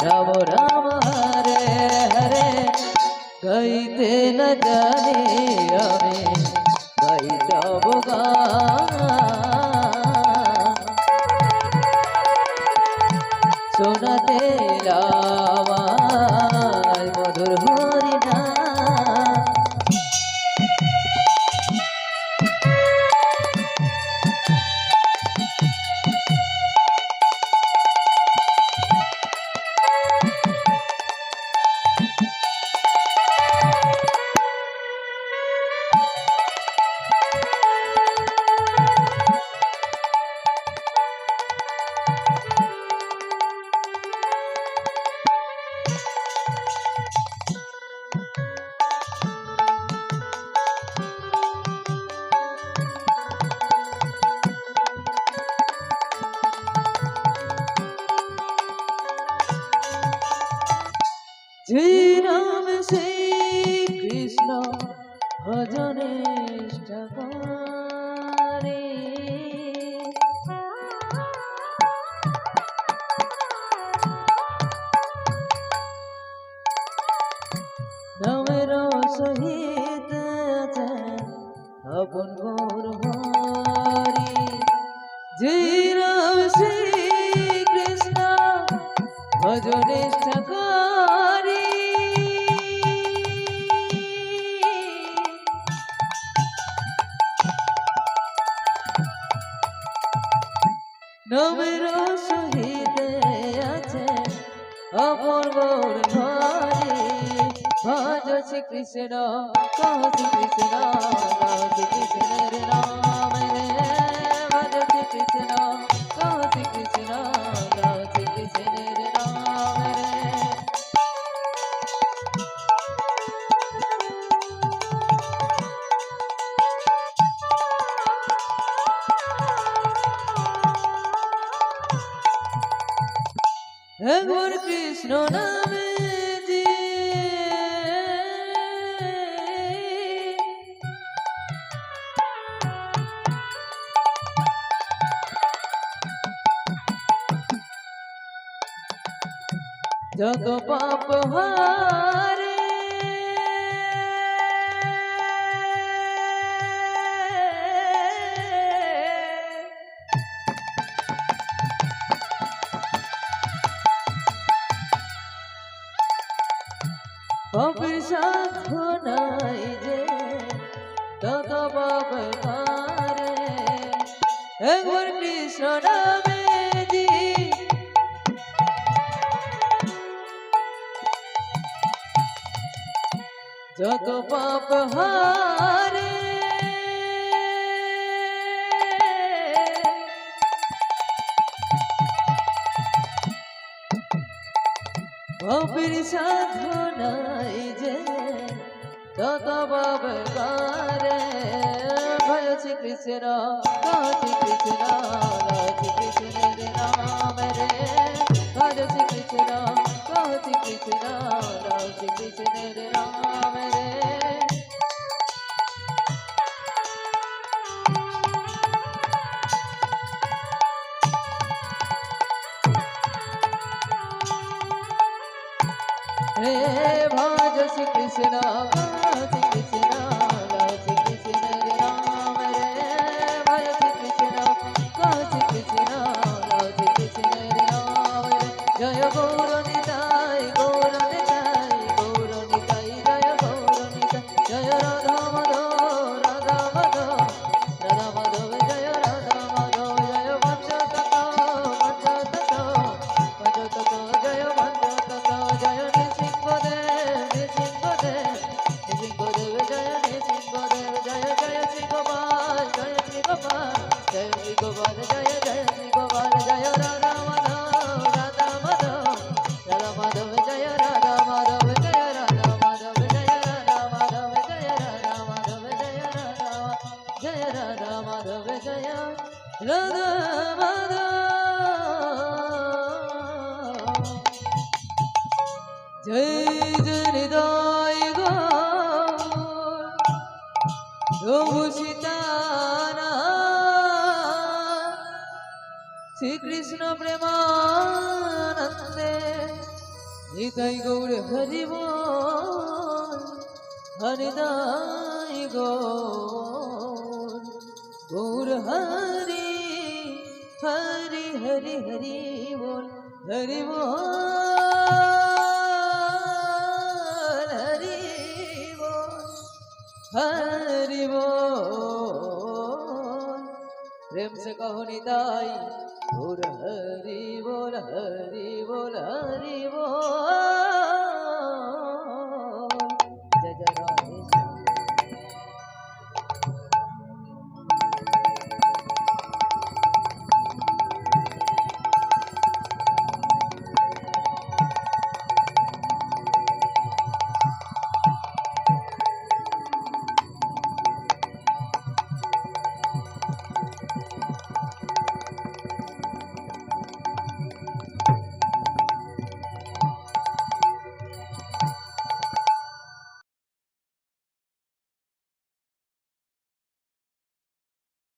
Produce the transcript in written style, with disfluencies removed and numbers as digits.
রাম রাম হরে হরে গাইতে না জানি আমি গাই যাব গান শোনাতে আমার মধুর হরিনাম শ্রী রাম শ্রী কৃষ্ণ ভজনে করে নামের সহিত আপন গৌর হরি শ্রী রাম শ্রী কৃষ্ণ ভজনে করে নামের সহিত আছে অপর গৌর হরি ভজ শ্রী কৃষ্ণ কহ শ্রী কৃষ্ণ কহ শ্রী কৃষ্ণের নাম রে ভজ শ্রী কৃষ্ণ কহ শ্রী কৃষ্ণ কহ শ্রী কৃষ্ণের নাম রে একবার কৃষ্ণ নামে যে যত পাপ হারে পাপের সাধ্য নাই যে তত পাপ হারে একবার কৃষ্ণ নামে জি যত পাপ হারে পাপের সাধনাই যে তত পাপ করে ভয় শ্রী কৃষ্ণ কহ শ্রী কৃষ্ণ শ্রী কৃষ্ণের নাম রে ভয় শ্রী কৃষ্ণ কহ শ্রী কৃষ্ণ শ্রী কৃষ্ণের নাম রে হে ভজ শ্রী কৃষ্ণ শ্রী কৃষ্ণ শ্রী কৃষ্ণের নাম রে ভজ শ্রী কৃষ্ণ শ্রী কৃষ্ণ শ্রী কৃষ্ণের নাম রে জয় গৌর নিতাই গৌর নিতাই গৌর নিতাই জয় গৌর নিতাই জয় রাধা মাধব রাধা মাধব রাধা মাধব জয় রাধা মাধব জয় পঞ্চতত্ত্ব পঞ্চতত্ত্ব জয় পঞ্চতত্ত্ব জয় जय जय हृदय प्रभु सीताना श्री कृष्ण प्रेमानंदे নিতাই গৌর হরি বল হরিদাই গৌর গৌর হরি হরি হরি হরি বল হরি বল হরি বল हरि बोल प्रेम से कहो निताई और हरि बोल हरि बोल हरि बोल